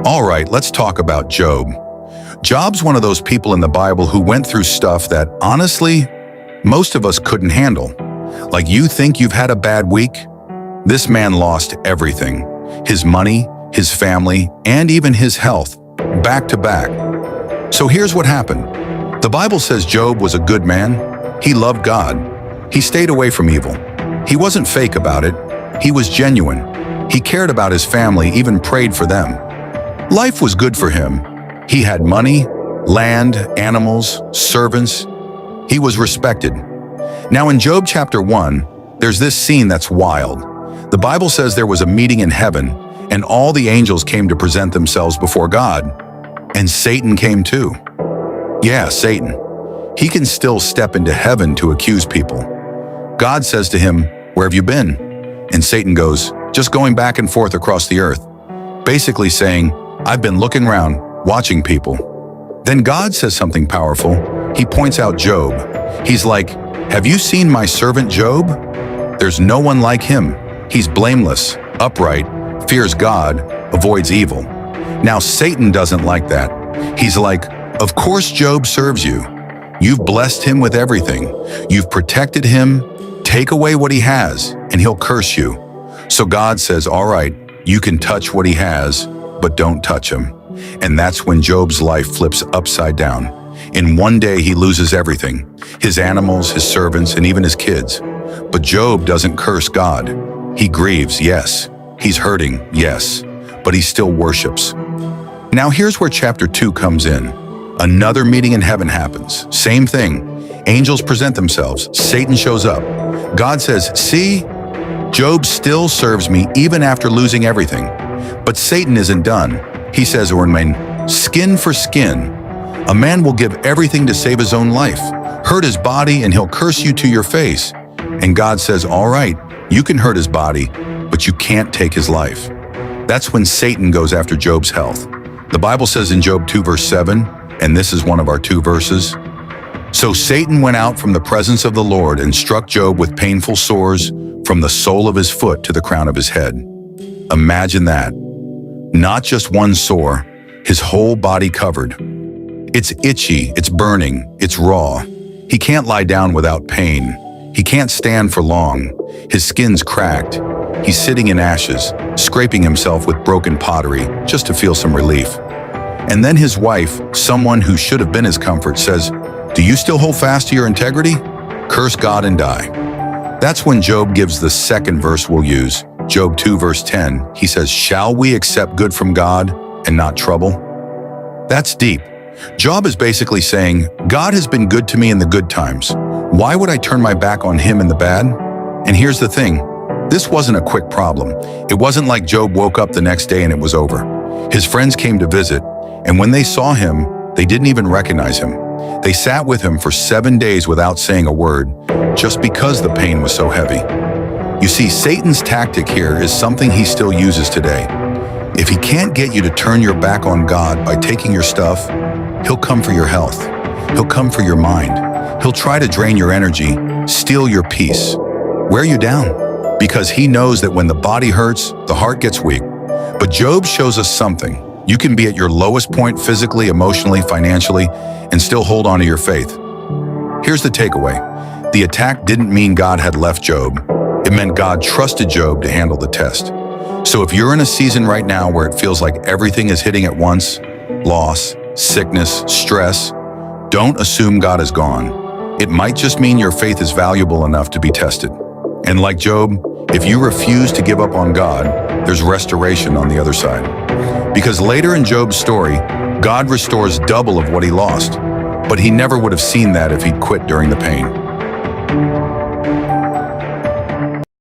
All right, let's talk about Job. Job's one of those people in the Bible who went through stuff that, honestly, most of us couldn't handle. Like, you think you've had a bad week? This man lost everything. His money, his family, and even his health, back to back. So here's what happened. The Bible says Job was a good man. He loved God. He stayed away from evil. He wasn't fake about it. He was genuine. He cared about his family, even prayed for them. Life was good for him. He had money, land, animals, servants. He was respected. Now in Job chapter 1, there's this scene that's wild. The Bible says there was a meeting in heaven, and all the angels came to present themselves before God. And Satan came too. Yeah, Satan. He can still step into heaven to accuse people. God says to him, "Where have you been?" And Satan goes, "Just going back and forth across the earth." Basically saying, "I've been looking around, watching people." Then God says something powerful. He points out Job. He's like, "Have you seen my servant Job? There's no one like him. He's blameless, upright, fears God, avoids evil." Now Satan doesn't like that. He's like, "Of course Job serves you. You've blessed him with everything. You've protected him. Take away what he has, and he'll curse you." So God says, "All right, you can touch what he has, but don't touch him." And that's when Job's life flips upside down. In one day, he loses everything, his animals, his servants, and even his kids. But Job doesn't curse God. He grieves, yes. He's hurting, yes. But he still worships. Now here's where chapter 2 comes in. Another meeting in heaven happens. Same thing. Angels present themselves. Satan shows up. God says, "See? Job still serves me even after losing everything." But Satan isn't done. He says, "Ornmain, skin for skin. A man will give everything to save his own life, hurt his body, and he'll curse you to your face." And God says, "All right, you can hurt his body, but you can't take his life." That's when Satan goes after Job's health. The Bible says in Job 2 verse 7, and this is one of our 2 verses, "So Satan went out from the presence of the Lord and struck Job with painful sores from the sole of his foot to the crown of his head." Imagine that. Not just one sore, his whole body covered. It's itchy, it's burning, it's raw. He can't lie down without pain. He can't stand for long. His skin's cracked. He's sitting in ashes, scraping himself with broken pottery just to feel some relief. And then his wife, someone who should have been his comfort, says, "Do you still hold fast to your integrity? Curse God and die." That's when Job gives the second verse we'll use. Job 2 verse 10, he says, "Shall we accept good from God and not trouble?" That's deep. Job is basically saying, God has been good to me in the good times. Why would I turn my back on him in the bad? And here's the thing. This wasn't a quick problem. It wasn't like Job woke up the next day and it was over. His friends came to visit, and when they saw him, they didn't even recognize him. They sat with him for 7 days without saying a word, just because the pain was so heavy. You see, Satan's tactic here is something he still uses today. If he can't get you to turn your back on God by taking your stuff, he'll come for your health. He'll come for your mind. He'll try to drain your energy, steal your peace, wear you down, because he knows that when the body hurts, the heart gets weak. But Job shows us something. You can be at your lowest point physically, emotionally, financially, and still hold on to your faith. Here's the takeaway. The attack didn't mean God had left Job. It meant God trusted Job to handle the test. So if you're in a season right now where it feels like everything is hitting at once, loss, sickness, stress, don't assume God is gone. It might just mean your faith is valuable enough to be tested. And like Job, if you refuse to give up on God, there's restoration on the other side. Because later in Job's story, God restores double of what he lost. But he never would have seen that if he'd quit during the pain.